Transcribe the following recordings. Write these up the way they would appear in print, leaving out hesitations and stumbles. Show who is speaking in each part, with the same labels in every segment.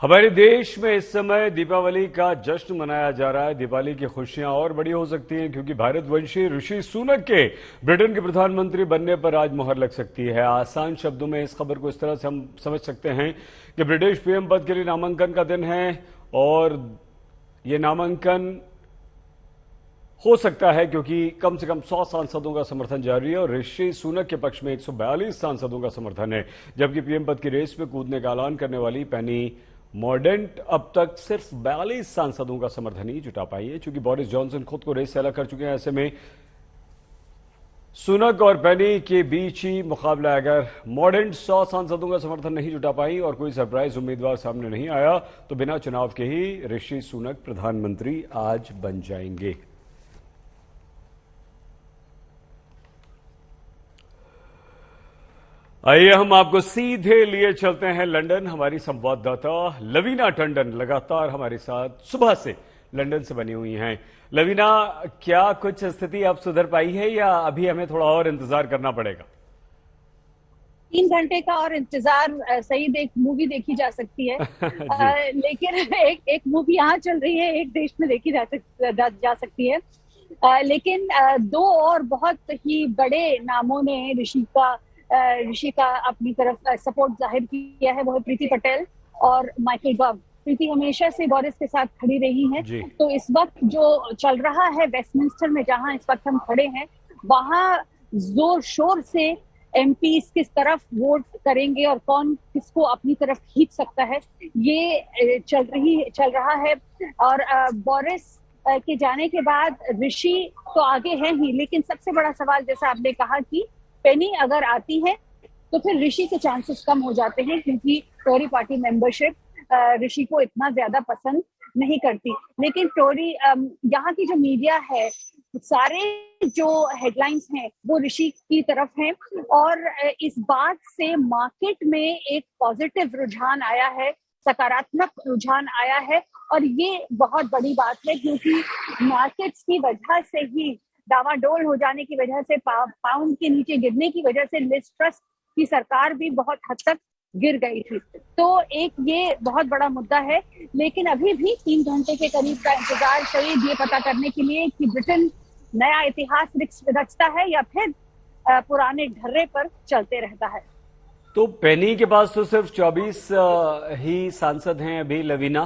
Speaker 1: हमारे देश में इस समय दीपावली का जश्न मनाया जा रहा है। दिवाली की खुशियां और बड़ी हो सकती हैं क्योंकि भारतवंशी ऋषि सुनक के ब्रिटेन के प्रधानमंत्री बनने पर आज मुहर लग सकती है। आसान शब्दों में इस खबर को इस तरह से हम समझ सकते हैं कि ब्रिटिश पीएम पद के लिए नामांकन का दिन है और ये नामांकन हो सकता है क्योंकि कम से कम 100 सांसदों का समर्थन जारी है और ऋषि सुनक के पक्ष में 142 सांसदों का समर्थन है, जबकि पीएम पद की रेस में कूदने का ऐलान करने वाली पेनी मॉर्डेंट अब तक सिर्फ 42 सांसदों का समर्थन ही जुटा पाई है। चूंकि बोरिस जॉनसन खुद को रेस से अलग कर चुके हैं, ऐसे में सुनक और पेनी के बीच ही मुकाबला है। अगर मॉर्डेंट 100 सांसदों का समर्थन नहीं जुटा पाई और कोई सरप्राइज उम्मीदवार सामने नहीं आया तो बिना चुनाव के ही ऋषि सुनक प्रधानमंत्री आज बन जाएंगे। आइए हम आपको सीधे लिए चलते हैं लंदन। हमारी संवाददाता लवीना टंडन लगातार हमारे साथ सुबह से लंदन से बनी हुई हैं। लवीना, क्या कुछ स्थिति अब सुधर पाई है या अभी हमें थोड़ा और इंतजार करना पड़ेगा?
Speaker 2: 3 घंटे का और इंतजार सईद, एक मूवी देखी जा सकती है लेकिन एक मूवी यहाँ चल रही है, एक देश में देखी जा सकती है। लेकिन दो और बहुत ही बड़े नामों ने ऋषि का अपनी तरफ सपोर्ट जाहिर किया है, वो है प्रीति पटेल और माइकल गव। प्रीति हमेशा से बोरिस के साथ खड़ी रही हैं, तो इस वक्त जो चल रहा है वेस्टमिंस्टर में, जहां इस वक्त हम खड़े हैं, वहां जोर शोर से एमपीज किस तरफ वोट करेंगे और कौन किसको अपनी तरफ खींच सकता है, ये चल रहा है। और बोरिस के जाने के बाद ऋषि तो आगे है ही, लेकिन सबसे बड़ा सवाल, जैसा आपने कहा कि पेनी अगर आती है तो फिर ऋषि के चांसेस कम हो जाते हैं क्योंकि टोरी पार्टी मेंबरशिप ऋषि को इतना ज्यादा पसंद नहीं करती। लेकिन टोरी यहाँ की जो मीडिया है, सारे जो हेडलाइंस हैं वो ऋषि की तरफ हैं और इस बात से मार्केट में एक पॉजिटिव रुझान आया है, सकारात्मक रुझान आया है। और ये बहुत बड़ी बात है क्योंकि मार्केट्स की वजह से ही, डावाडोल हो जाने की वजह से, पाउंड के नीचे गिरने की वजह से लिज ट्रस की सरकार भी बहुत हद तक गिर गई थी। तो एक ये बहुत बड़ा मुद्दा है। लेकिन अभी भी 3 घंटे के करीब का इंतजार शहीद, ये पता करने के लिए कि ब्रिटेन नया इतिहास रचता है या फिर पुराने ढर्रे पर चलते रहता है।
Speaker 1: तो पेनी के पास तो सिर्फ 24 ही सांसद हैं अभी लवीना,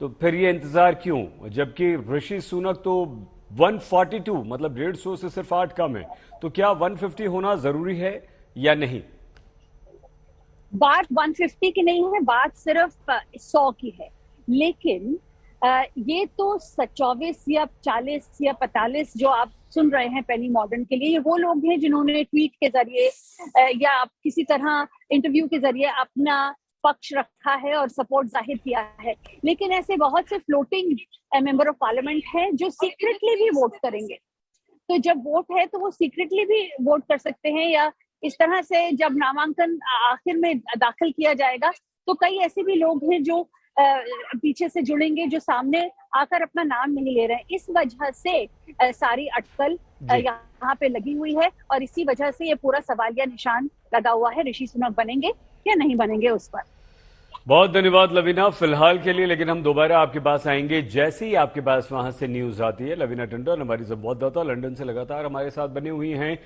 Speaker 1: तो फिर ये इंतजार क्यों, जबकि ऋषि सुनक तो 142 मतलब 150 से सिर्फ 8 कम है। तो क्या 150 होना जरूरी है या नहीं?
Speaker 2: बात 150 की नहीं है, बात सिर्फ 100 की है। लेकिन ये तो 24 या 40 या 45 जो आप सुन रहे हैं पेनी मॉर्डन के लिए, ये वो लोग हैं जिन्होंने ट्वीट के जरिए या किसी तरह इंटरव्यू के जरिए अपना पक्ष रखा है और सपोर्ट जाहिर किया है। लेकिन ऐसे बहुत से फ्लोटिंग मेंबर ऑफ पार्लियामेंट हैं जो सीक्रेटली भी वोट करेंगे। तो जब वोट है तो वो सीक्रेटली भी वोट कर सकते हैं, या इस तरह से जब नामांकन आखिर में दाखिल किया जाएगा तो कई ऐसे भी लोग हैं जो पीछे से जुड़ेंगे, जो सामने आकर अपना नाम नहीं ले रहे हैं। इस वजह से सारी अटकल यहाँ पे लगी हुई है और इसी वजह से ये पूरा सवालिया निशान लगा हुआ है, ऋषि सुनक बनेंगे या नहीं बनेंगे उस पर।
Speaker 1: बहुत धन्यवाद लवीना फिलहाल के लिए, लेकिन हम दोबारा आपके पास आएंगे जैसे ही आपके पास वहां से न्यूज आती है। लवीना टंडन हमारी संवाददाता लंदन से लगातार हमारे साथ बनी हुई हैं।